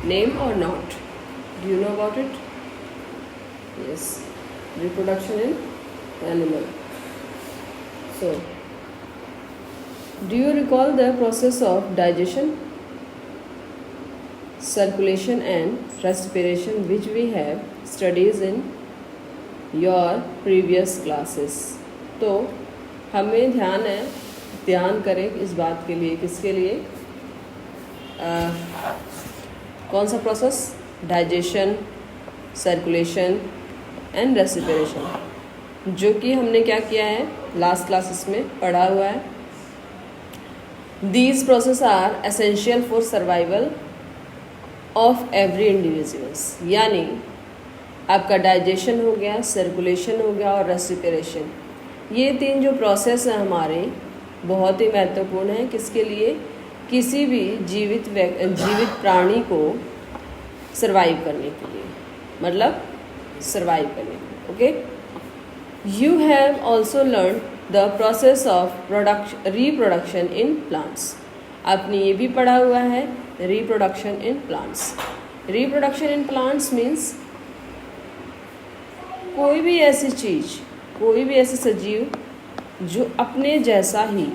name or not? Do you know about it? Yes, reproduction in animal. So, do you recall the process of digestion, circulation and respiration which we have studies in your previous classes? तो हमें ध्यान करें इस बात के लिए, किसके लिए, कौन सा process, digestion, circulation and respiration, जो कि हमने क्या किया है लास्ट क्लासेस में पढ़ा हुआ है. These process are essential for survival of every individuals. यानी आपका डाइजेशन हो गया, सर्कुलेशन हो गया और रेस्पिरेशन, ये तीन जो प्रोसेस हैं हमारे बहुत ही महत्वपूर्ण है. किसके लिए, किसी भी जीवित प्राणी को सर्वाइव करने के लिए, मतलब सर्वाइव करने के लिए. Okay, you have also learn the process of reproduction in plants. आपने ये भी पढ़ा हुआ है reproduction in plants. Reproduction in plants means कोई भी ऐसी चीज़, कोई भी ऐसे सजीव जो अपने जैसा ही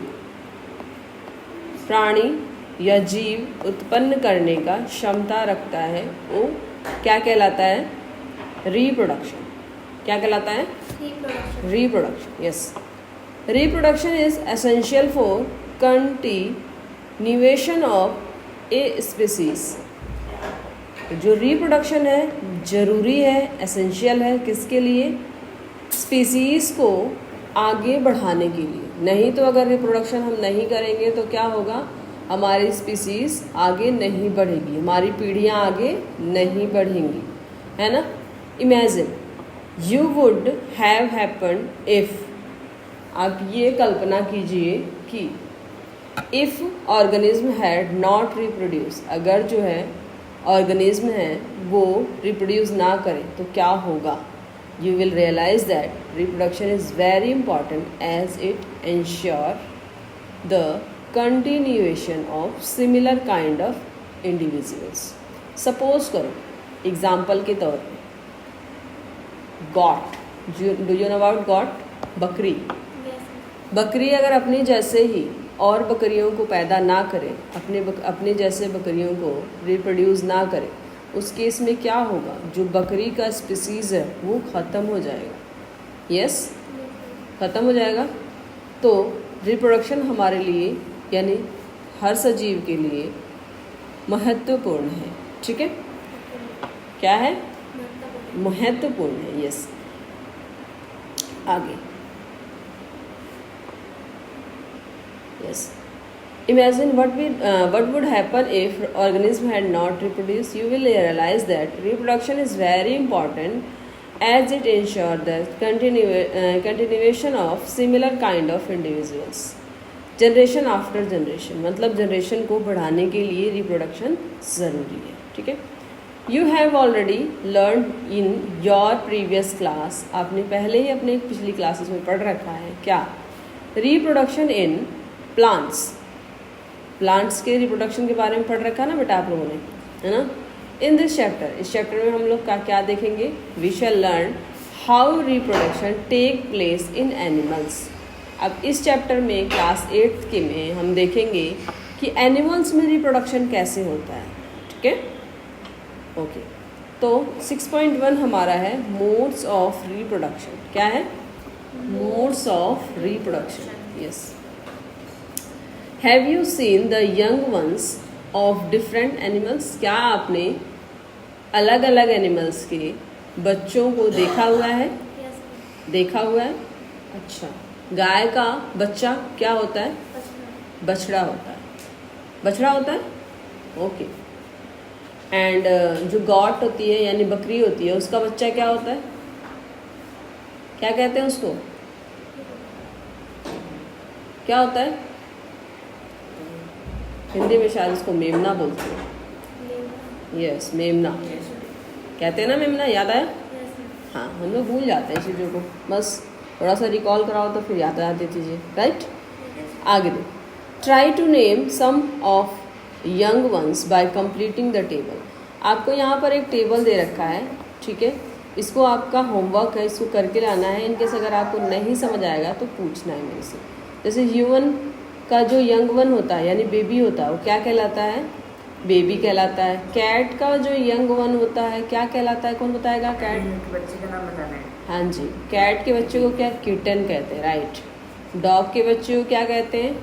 प्राणी या जीव उत्पन्न करने का क्षमता रखता है, वो क्या कहलाता है, रिप्रोडक्शन. क्या कहलाता है, reproduction. Yes, reproduction is essential for continuation of a species. जो रिप्रोडक्शन है जरूरी है, एसेंशियल है, किसके लिए, स्पीसीज को आगे बढ़ाने के लिए. नहीं तो अगर रिप्रोडक्शन हम नहीं करेंगे तो क्या होगा, हमारी स्पीसीज आगे नहीं बढ़ेगी, हमारी पीढ़ियां आगे नहीं बढ़ेंगी, है ना. Imagine you would have happened if, आप ये कल्पना कीजिए कि if organism had not reproduce, अगर जो है ऑर्गेनिज्म है वो रिप्रोड्यूस ना करे तो क्या होगा. You will realize that reproduction is very important as it ensure the continuation of similar kind of individuals. Suppose करो एग्जाम्पल के तौर पे got, do you know about got, बकरी. बकरी अगर अपने जैसे ही और बकरियों को पैदा ना करे, अपने जैसे बकरियों को रिप्रोड्यूस ना करे, उस केस में क्या होगा, जो बकरी का स्पीसीज़ है वो ख़त्म हो जाएगा. यस, ख़त्म हो जाएगा. तो रिप्रोडक्शन हमारे लिए यानी हर सजीव के लिए महत्वपूर्ण है. ठीक है, क्या है, महत्वपूर्ण है. यस, आगे. Yes, imagine what would happen if organism had not reproduced. You will realize that reproduction is very important as it ensures the continuation of similar kind of individuals generation after generation. मतलब generation को बढ़ाने के लिए reproduction ज़रूरी है. ठीक है, you have already learned in your previous class, आपने पहले ही अपने पिछली क्लासेस में पढ़ रखा है क्या, रिप्रोडक्शन इन प्लांट्स. प्लांट्स के रिप्रोडक्शन के बारे में पढ़ रखा ना बेटा आप लोगों ने, है ना. इन दिस चैप्टर, इस चैप्टर में हम लोग का क्या देखेंगे, we shall learn how reproduction take place in animals. अब इस चैप्टर में क्लास 8 के में हम देखेंगे कि एनिमल्स में रिप्रोडक्शन कैसे होता है. ठीक है, ओके. तो 6.1 हमारा है मोड्स ऑफ रिप्रोडक्शन. क्या है, modes of reproduction. Yes, have you seen the young ones of different animals. क्या आपने अलग अलग एनिमल्स के बच्चों को देखा हुआ है, देखा हुआ है. अच्छा, गाय का बच्चा क्या होता है, बछड़ा होता है, बछड़ा होता है. ओके. एंड जो गॉट होती है यानी बकरी होती है, उसका बच्चा क्या होता है, क्या कहते हैं उसको, क्या होता है, हिंदी में शायद उसको मेमना बोलते हैं. यस, मेमना कहते हैं ना, मेमना. याद आया, हाँ, हम लोग भूल जाते हैं चीज़ों को, बस थोड़ा सा रिकॉल कराओ तो फिर याद आ जाती चीज़ें. राइट, आगे दो. Try to name some of young ones by completing the table. आपको यहाँ पर एक टेबल दे रखा है, ठीक है, इसको आपका होमवर्क है, इसको करके लाना है। इनकेस अगर आपको नहीं समझ आएगा तो पूछना है मेरे से। जैसे ह्यूमन का जो यंग वन होता है यानी बेबी होता है वो क्या कहलाता है? बेबी कहलाता है। कैट का जो यंग वन होता है क्या कहलाता है? कौन बताएगा? कैट बच्चे का नाम बताना है। हाँ जी, कैट के बच्चे को क्या? किटन कहते हैं, राइट। डॉग के बच्चे को क्या कहते हैं?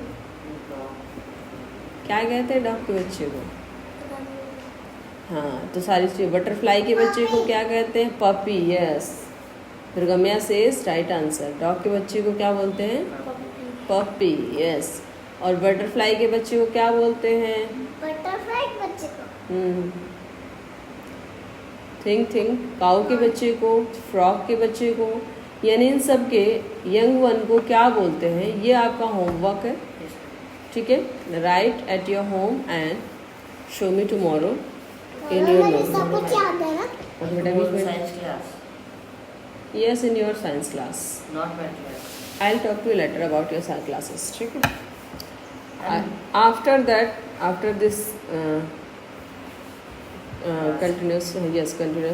क्या कहते हैं डॉग के बच्चे को? हाँ, तो सारी चीज़। बटरफ्लाई के बच्चे को क्या कहते हैं? Puppy, yes. Durgamya says right answer. Dog के बच्चे को क्या बोलते हैं? Puppy, yes. और बटरफ्लाई के बच्चे को क्या बोलते हैं? बटरफ्लाई के बच्चे को थिंक काऊ के बच्चे को, फ्रॉग के बच्चे को, यानी इन सब के यंग वन को क्या बोलते हैं? ये आपका होमवर्क है, ठीक है। Write at your home and show me tomorrow in your notebook. सब कुछ याद है ना? Science class, yes, in your science class. Not math class. I will talk to you later about your science classes, ठीक है। After that, after this continuous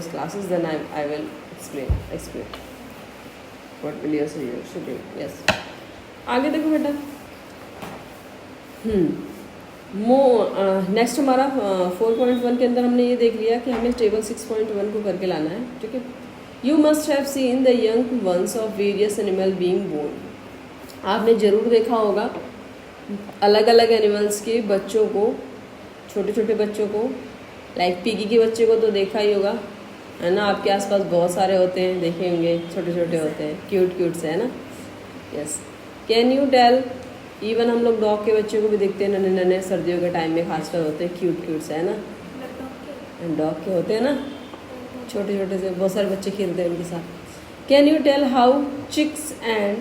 classes, then I will explain what will you should do, yes। आगे देखो बेटा। Next हमारा 4.1 के अंदर हमने ये देख लिया कि हमें टेबल 6.1 को करके लाना है, ठीक है। You must have seen the young ones of various animal being born. आपने ज़रूर देखा होगा अलग अलग एनिमल्स के बच्चों को, छोटे छोटे बच्चों को। लाइक पिगी के बच्चे को तो देखा ही होगा, है ना? आपके आसपास बहुत सारे होते हैं, देखे होंगे, छोटे छोटे होते हैं, क्यूट से, है ना? Yes. Can you tell, even हम लोग डॉग के बच्चे को भी देखते हैं, नन्हे नन्हे, सर्दियों के टाइम में खासकर होते हैं, क्यूट से, है ना? डॉग के होते हैं ना, छोटे छोटे से, बहुत सारे बच्चे खेलते हैं उनके साथ। Can you tell how chicks and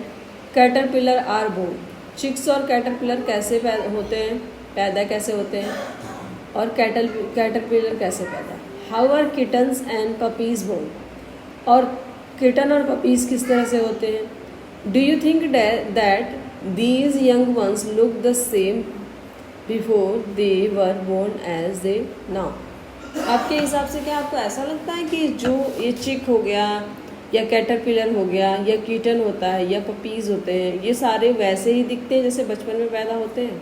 caterpillar are born. Chicks और कैटरपिलर कैसे पैदा कैसे होते हैं, और कैटरपिलर कैसे पैदा? How are kittens and puppies born. और किटन और पपीज़ किस तरह से होते हैं? Do you think that these young ones look the same before they were born as they now. आपके हिसाब से क्या आपको ऐसा लगता है कि जो ये चिक हो गया या कैटरपिलर हो गया या कीटन होता है या पपीज़ होते हैं, ये सारे वैसे ही दिखते हैं जैसे बचपन में पैदा होते हैं?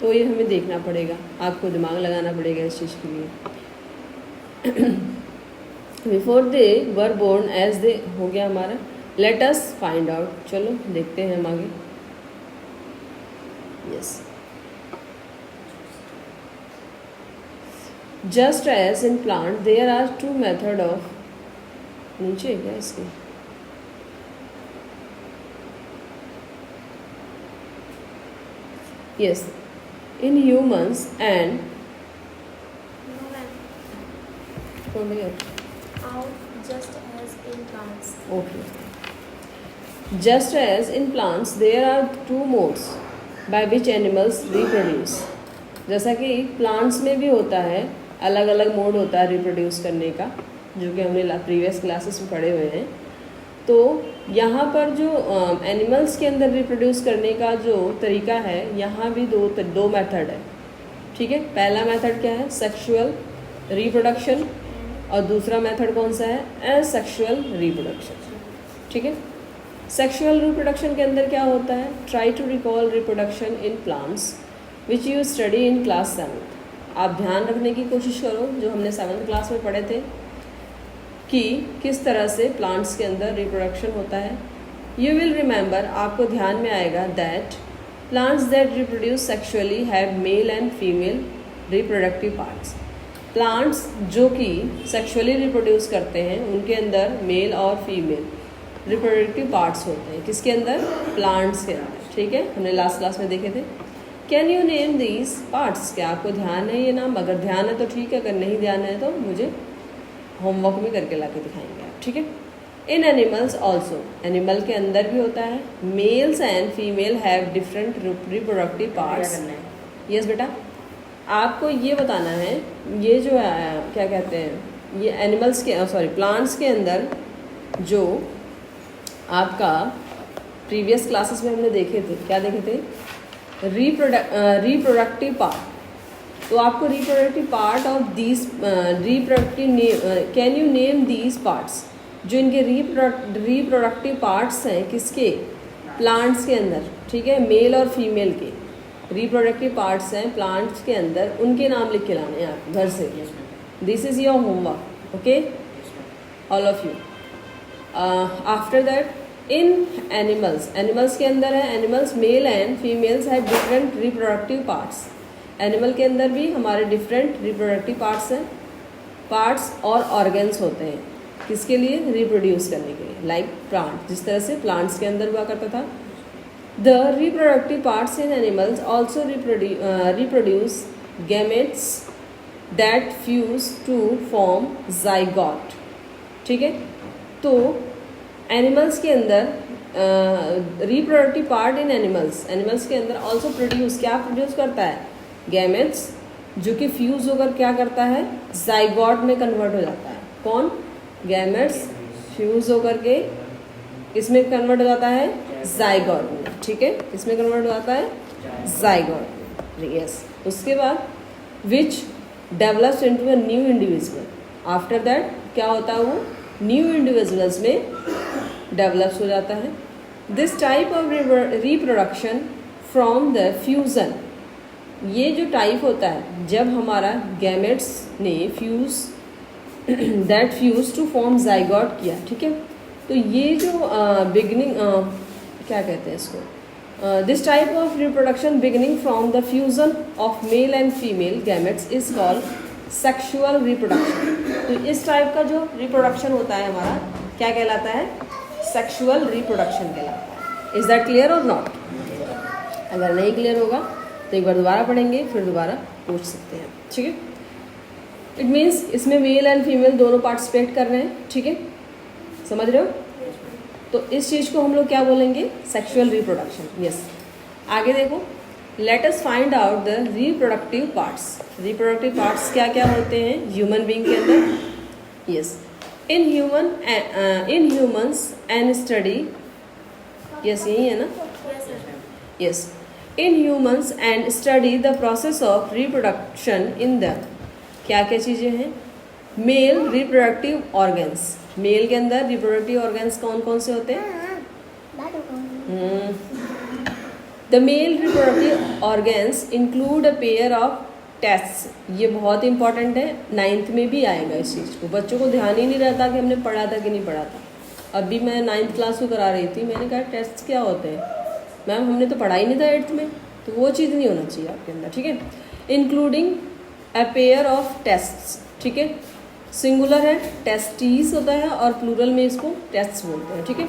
तो ये हमें देखना पड़ेगा, आपको दिमाग लगाना पड़ेगा इस चीज़ के लिए। Before they were born as they हो गया हमारा। लेट अस फाइंड आउट, चलो देखते हैं हम आगे। Yes. Just as in plant there are two method of, नीचे क्या इसके, yes, in humans and just as in plants. Okay. Just as in plants, there are two modes by which animals reproduce. जैसा कि plants में भी होता है, अलग अलग मोड होता है रिप्रोड्यूस करने का, जो कि हमने प्रीवियस क्लासेस में पढ़े हुए हैं। तो यहाँ पर जो एनिमल्स के अंदर रिप्रोड्यूस करने का जो तरीका है, यहाँ भी दो मेथड है, ठीक है। पहला मेथड क्या है? सेक्सुअल रिप्रोडक्शन, और दूसरा मेथड कौन सा है? एसेक्सुअल रिप्रोडक्शन, ठीक है। सेक्सुअल रिप्रोडक्शन के अंदर क्या होता है? Try to recall reproduction in plants which you study in class 7। आप ध्यान रखने की कोशिश करो जो हमने 7th क्लास में पढ़े थे कि किस तरह से प्लांट्स के अंदर रिप्रोडक्शन होता है। यू विल रिमेंबर, आपको ध्यान में आएगा, that plants that reproduce sexually have male and female reproductive parts. Plants जो कि सेक्सुअली रिप्रोड्यूस करते हैं उनके अंदर मेल और फीमेल रिप्रोडक्टिव पार्ट्स होते हैं। किसके अंदर? प्लांट्स के अंदर, ठीक है। हमने लास्ट क्लास में देखे थे। Can you name these parts? क्या आपको ध्यान है ये नाम? अगर ध्यान है तो ठीक है, अगर नहीं ध्यान है तो मुझे होमवर्क में करके ला के दिखाएंगे आप, ठीक है। इन एनिमल्स ऑल्सो, एनिमल के अंदर भी होता है। Mails and female have different reproductive parts. Yes बेटा, आपको ये बताना है, ये जो है क्या कहते हैं, ये एनिमल्स के प्लांट्स के अंदर जो आपका प्रीवियस क्लासेस में हमने देखे थे, क्या देखे थे? रिप्रोडक्टिव पार्ट, तो आपको reproductive part of these reproductive can you name these parts, जो इनके रिप्रोडक्टिव पार्ट्स हैं किसके, प्लांट्स के अंदर, ठीक है, मेल और फीमेल के रिप्रोडक्टिव पार्ट्स हैं प्लांट्स के अंदर, उनके नाम लिख के लाने हैं आप घर से. This is your homework, okay, all of you. After that in animals के अंदर है, animals male and females have different reproductive parts. Animal के अंदर भी हमारे डिफरेंट रिप्रोडक्टिव पार्ट्स हैं, पार्ट्स और ऑर्गन्स होते हैं किसके लिए, रिप्रोड्यूस करने के लिए, लाइक प्लांट, जिस तरह से प्लांट्स के अंदर हुआ करता था. The reproductive parts in animals also reproduce gametes that fuse to form zygote. ठीक है, तो एनिमल्स के अंदर रिप्रोडक्टिव पार्ट इन एनिमल्स के अंदर ऑल्सो प्रोड्यूस, क्या प्रोड्यूस करता है, गैमेट्स, जो कि फ्यूज होकर क्या करता है, जाइगोट में कन्वर्ट हो जाता है. कौन, गैमेट्स फ्यूज होकर के किसमें कन्वर्ट हो जाता है, जाइगोट में. ठीक है, किसमें कन्वर्ट हो जाता है, जाइगोट में. यस, उसके बाद which develops into a new individual. After that क्या होता है, वो न्यू इंडिविजुअल्स में डेवलप्स हो जाता है. This type of reproduction from the fusion, ये जो टाइप होता है जब हमारा गैमेट्स ने that fuse to form zygote किया. ठीक है, तो ये जो बिगनिंग क्या कहते हैं इसको, this type of reproduction beginning from the fusion of male and female gametes is called sexual reproduction. तो इस टाइप का जो रिप्रोडक्शन होता है हमारा क्या कहलाता है, सेक्सुअल रिप्रोडक्शन कहलाता है. इज दैट क्लियर और नॉट? अगर नहीं क्लियर होगा तो एक बार दोबारा पढ़ेंगे, फिर दोबारा पूछ सकते हैं. ठीक है, इट मीन्स इसमें मेल एंड फीमेल दोनों पार्टिसिपेट कर रहे हैं. ठीक है, समझ रहे हो? तो इस चीज़ को हम लोग क्या बोलेंगे, सेक्सुअल रिप्रोडक्शन. यस, आगे देखो, let us find out the reproductive parts. Reproductive parts क्या क्या होते हैं ह्यूमन बीइंग के अंदर. Yes, in humans and study, yes यही है ना, yes, in humans and study the process of reproduction in the, क्या क्या चीज़ें हैं, मेल रिप्रोडक्टिव ऑर्गन्स. मेल के अंदर रिप्रोडक्टिव ऑर्गन्स कौन कौन से होते हैं, the male reproductive organs include a pair of tests. ये बहुत इंपॉर्टेंट है, 9th में भी आएगा इस चीज़ को. बच्चों को ध्यान ही नहीं रहता कि हमने पढ़ा था कि नहीं पढ़ा था. अभी मैं 9th क्लास को करा रही थी, मैंने कहा टेस्ट क्या होते हैं, मैम हमने तो पढ़ा ही नहीं था 8th में. तो वो चीज़ नहीं होना चाहिए आपके अंदर. ठीक है, including a pair of tests. ठीक है, सिंगुलर है, टेस्टीज होता है, और प्लूरल में इसको टेस्ट्स बोलते हैं. ठीक है,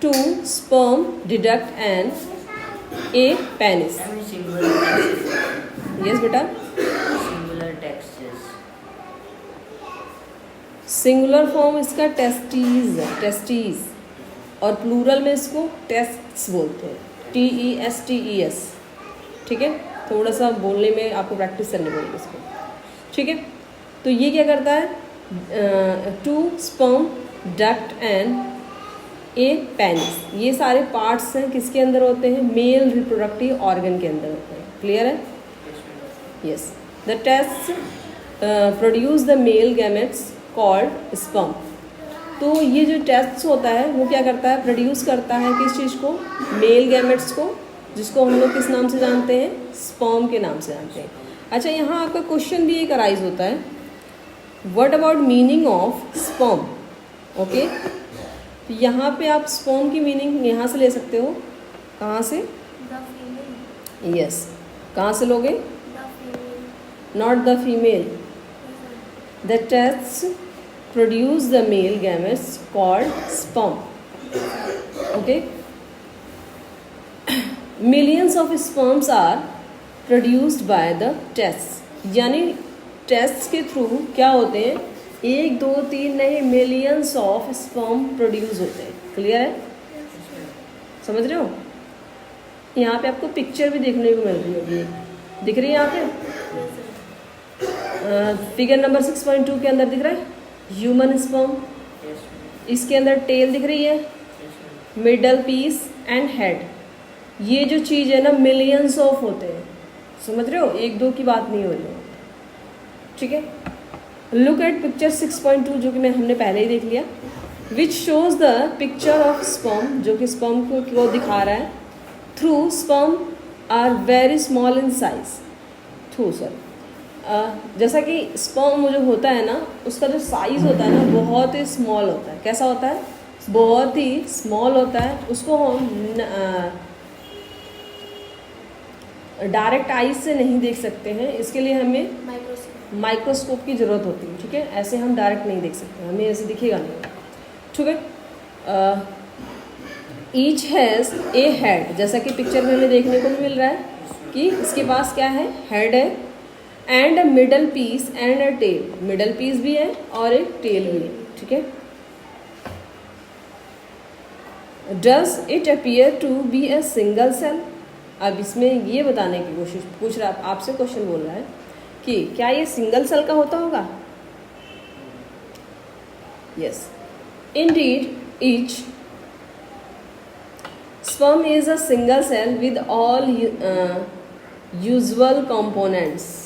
2 sperm deduct and A penis. Yes बेटा, सिंगुलर फॉर्म इसका टेस्टीज, और प्लूरल में इसको टेस्ट्स बोलते हैं, TESTES. ठीक है, थोड़ा सा बोलने में आपको प्रैक्टिस करनी पड़ेगी इसको. ठीक है, तो ये क्या करता है, 2 sperm duct and A penis. ये सारे पार्ट्स हैं किसके अंदर होते हैं, मेल रिप्रोडक्टिव ऑर्गन के अंदर होते हैं. क्लियर है? Yes, the test produce the male gametes called sperm. तो ये जो टेस्ट होता है वो क्या करता है, प्रोड्यूस करता है किस चीज़ को, मेल गैमेट्स को, जिसको हम लोग किस नाम से जानते हैं, स्पर्म के नाम से जानते हैं. अच्छा, यहाँ आपका क्वेश्चन भी एक अराइज होता है, what about meaning of sperm. Okay, तो यहाँ पे आप स्पर्म की मीनिंग यहाँ से ले सकते हो. कहाँ से? यस, कहाँ से लोगे, not the female. The testes produce the male gametes called sperm. Okay, millions of sperms are produced by the test. यानी टेस्ट के थ्रू क्या होते हैं, 1 2 3 नहीं, मिलियंस ऑफ स्पर्म प्रोड्यूस होते हैं. क्लियर है? समझ रहे हो? यहाँ पे आपको पिक्चर भी देखने को मिल रही होगी, दिख रही है यहाँ पे, फिगर नंबर 6.2 के अंदर दिख रहा है ह्यूमन स्पर्म. इसके अंदर टेल दिख रही है, मिडल पीस एंड हेड. ये जो चीज़ है ना, मिलियंस ऑफ होते हैं. समझ रहे हो, 1-2 की बात नहीं हो रही है, ठीक है। लुक एट पिक्चर 6.2 जो कि हमने पहले ही देख लिया, which shows the picture of sperm, जो कि स्पर्म को दिखा रहा है। Through sperm are very small in size, through sir जैसा कि स्पर्म जो होता है ना, उसका जो साइज़ होता है ना बहुत ही स्मॉल होता है। कैसा होता है? बहुत ही स्मॉल होता है। उसको हम डायरेक्ट आईज से नहीं देख सकते हैं, इसके लिए हमें माइक्रोस्कोप की ज़रूरत होती है, ठीक है। ऐसे हम डायरेक्ट नहीं देख सकते, हमें ऐसे दिखेगा नहीं, ठीक है। ईच हैज़ ए हेड, जैसा कि पिक्चर में हमें देखने को मिल रहा है कि इसके पास क्या है, हेड है, and a middle piece and a tail, middle piece भी है और एक टेल भी है, ठीक है। Does it appear to be a single cell, अब इसमें ये बताने की कोशिश पूछ रहा है, आपसे क्वेश्चन बोल रहा है कि क्या ये सिंगल सेल का होता होगा? Yes, indeed each sperm is a single cell with all usual components.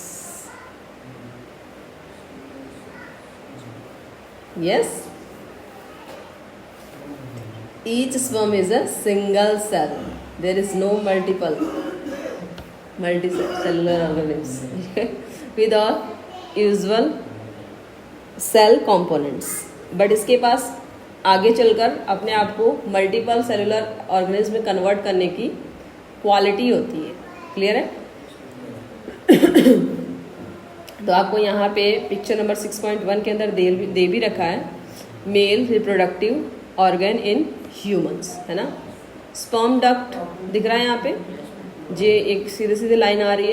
Yes, each sperm is a single cell, there is no multicellular organisms with all usual cell components, but इसके पास आगे चलकर अपने आप को multiple cellular organism में convert करने की quality होती है। क्लियर है? तो आपको यहाँ पे पिक्चर नंबर 6.1 के अंदर दे भी रखा है, male reproductive organ in humans, है ना। स्पर्म डक्ट दिख रहा है यहाँ पे, जे एक सीधे सीधे लाइन आ रही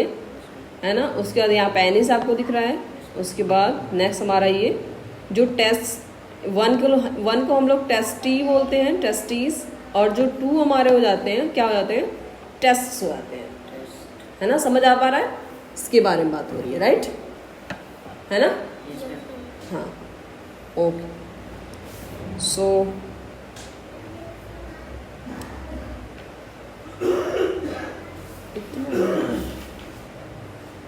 है ना। उसके बाद यहाँ पेनिस आपको दिख रहा है। उसके बाद नेक्स्ट हमारा ये जो टेस्ट 1 को हम लोग टेस्टी बोलते हैं, टेस्टीज, और जो 2 हमारे हो जाते हैं, क्या हो जाते हैं? टेस्ट्स हो जाते हैं, है ना। समझ आ पा रहा है? इसके बारे में बात हो रही है, राइट, है ना। हाँ, ओके। सो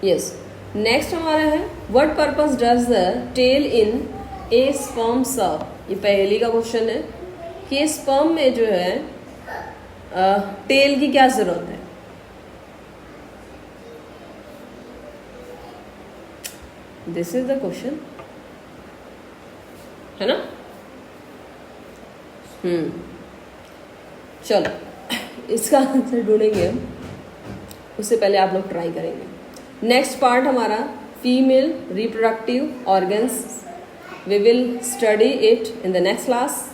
यस, नेक्स्ट हमारा है what purpose does the tail in a sperm serve. ये पहली का क्वेश्चन है कि स्पर्म में जो है टेल की क्या जरूरत है। दिस इज द क्वेश्चन, है ना। चलो इसका आंसर ढूंढेंगे हम, उससे पहले आप लोग ट्राई करेंगे। नेक्स्ट पार्ट हमारा female reproductive organs, we will study it in the next class.